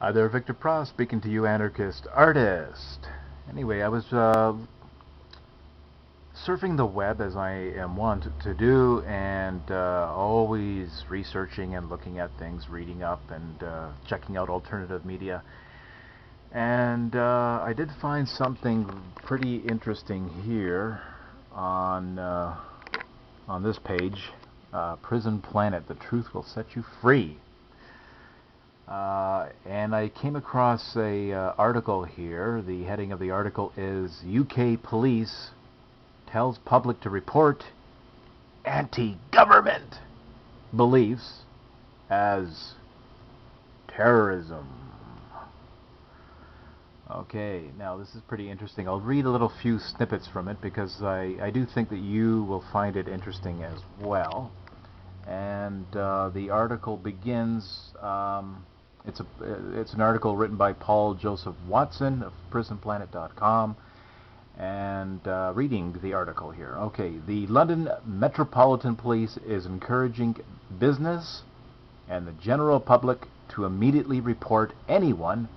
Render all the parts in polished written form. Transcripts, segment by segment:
Hi there, Victor Pross speaking to you, anarchist artist. Anyway, I was surfing the web as I am wont to do, and always researching and looking at things, reading up and checking out alternative media. And I did find something pretty interesting here on this page. Prison Planet: The Truth Will Set You Free. And I came across a article here. The heading of the article is UK Police Tells Public to Report Anti-Government Beliefs as Terrorism. Okay, now this is pretty interesting. I'll read a little few snippets from it because I do think that you will find it interesting as well. And the article begins... It's an article written by Paul Joseph Watson of prisonplanet.com, and reading the article here. Okay, the London Metropolitan Police is encouraging business and the general public to immediately report anyone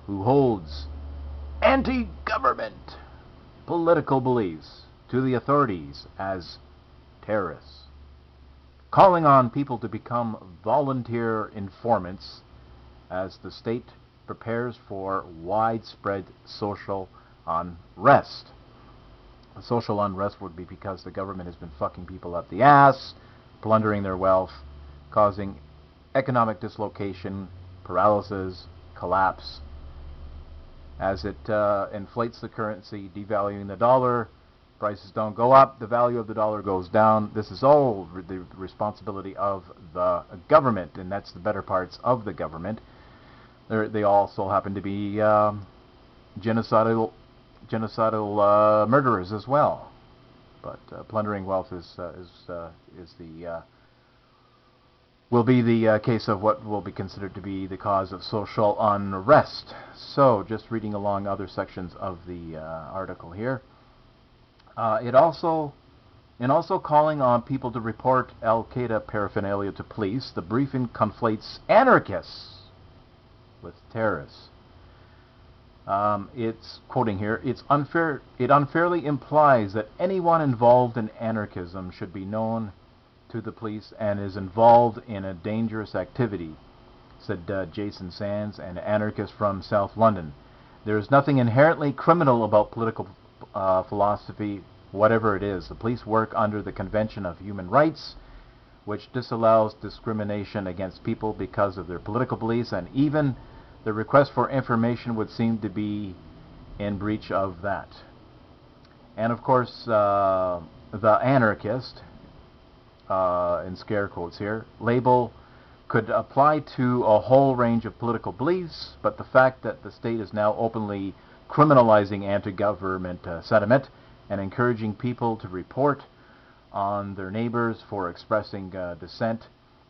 who holds anti-government political beliefs to the authorities as terrorists, calling on people to become volunteer informants as the state prepares for widespread social unrest. The social unrest would be because the government has been fucking people up the ass, plundering their wealth, causing economic dislocation, paralysis, collapse, as it inflates the currency, devaluing the dollar. Prices don't go up, the value of the dollar goes down. This is all the responsibility of the government, and that's the better parts of the government. They also happen to be genocidal murderers as well. But plundering wealth will be the case of what will be considered to be the cause of social unrest. So, just reading along other sections of the article here. In also calling on people to report Al-Qaeda paraphernalia to police, the briefing conflates anarchists with terrorists. It's quoting here. It unfairly implies that anyone involved in anarchism should be known to the police and is involved in a dangerous activity, said Jason Sands, an anarchist from South London. There is nothing inherently criminal about political philosophy, whatever it is. The police work under the Convention of Human Rights, which disallows discrimination against people because of their political beliefs, and even the request for information would seem to be in breach of that. And of course, the anarchist, in scare quotes here, label could apply to a whole range of political beliefs, but the fact that the state is now openly criminalizing anti-government sentiment and encouraging people to report on their neighbors for expressing dissent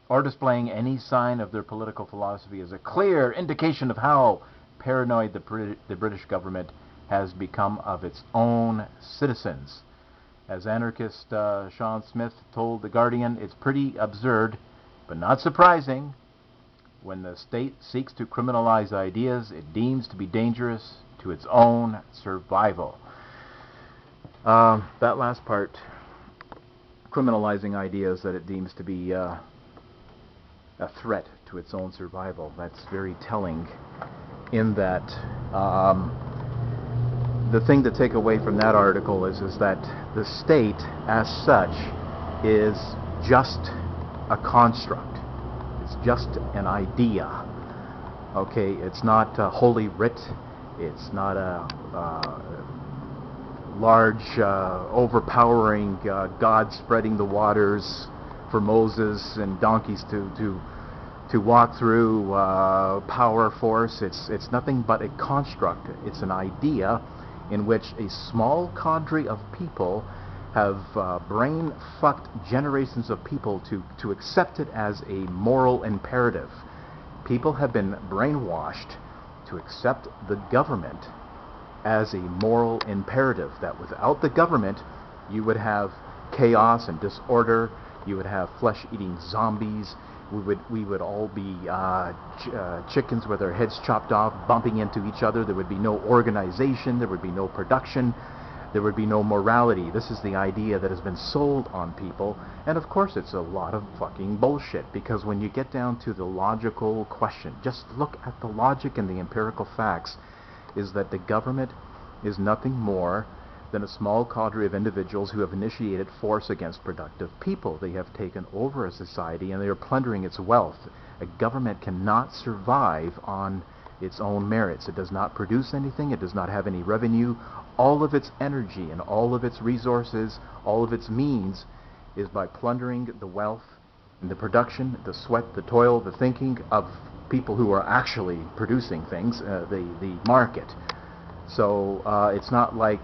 or displaying any sign of their political philosophy is a clear indication of how paranoid the British government has become of its own citizens. As anarchist Sean Smith told The Guardian, it's pretty absurd, but not surprising. When the state seeks to criminalize ideas it deems to be dangerous to its own survival. That last part, criminalizing ideas that it deems to be a threat to its own survival, that's very telling, in that the thing to take away from that article is that the state as such is just a construct. It's just an idea. Okay, it's not holy writ. It's not a large, overpowering God spreading the waters for Moses and donkeys to walk through power force. It's nothing but a construct. It's an idea in which a small cadre of people have brain-fucked generations of people to accept it as a moral imperative. People have been brainwashed to accept the government as a moral imperative, that without the government you would have chaos and disorder, you would have flesh-eating zombies, We would all be chickens with their heads chopped off, bumping into each other. There would be no organization. There would be no production. There would be no morality. This is the idea that has been sold on people. And of course it's a lot of fucking bullshit, because when you get down to the logical question, just look at the logic and the empirical facts, is that the government is nothing more than a small cadre of individuals who have initiated force against productive people. They have taken over a society and they are plundering its wealth. A government cannot survive on its own merits. It does not produce anything. It does not have any revenue. All of its energy and all of its resources, all of its means, is by plundering the wealth and the production, the sweat, the toil, the thinking of people who are actually producing things, the market. So it's not like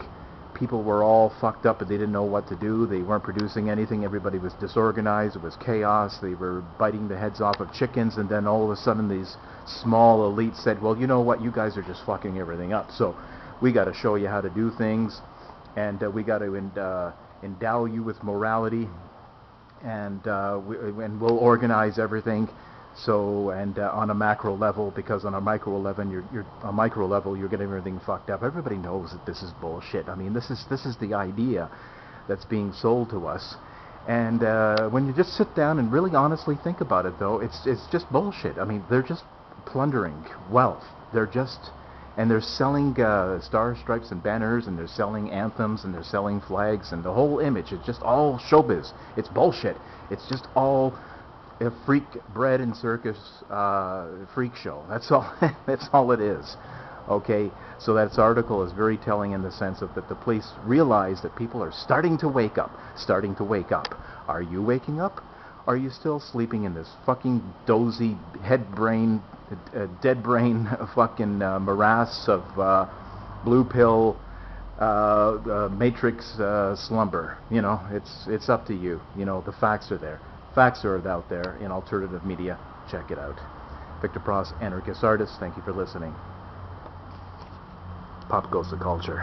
people were all fucked up and they didn't know what to do. They weren't producing anything. Everybody was disorganized. It was chaos. They were biting the heads off of chickens, and then all of a sudden these small elites said, well, you know what, you guys are just fucking everything up, so we got to show you how to do things, and we got to endow you with morality, and we'll organize everything. So, and on a macro level, because on a micro level, you're getting everything fucked up. Everybody knows that this is bullshit. I mean, this is the idea that's being sold to us. And when you just sit down and really honestly think about it, though, it's just bullshit. I mean, they're just plundering wealth. And they're selling stars, stripes, and banners, and they're selling anthems, and they're selling flags, and the whole image is just all showbiz. It's bullshit. It's just all a freak bread and circus freak show. That's all. That's all it is. Okay. So that article is very telling in the sense of that the police realize that people are starting to wake up. Starting to wake up. Are you waking up? Are you still sleeping in this fucking dozy head brain, dead brain fucking morass of blue pill matrix slumber? You know, it's up to you. You know, the facts are there. Facts are out there in alternative media. Check it out. Victor Pross, anarchist artist. Thank you for listening. Pop goes the culture.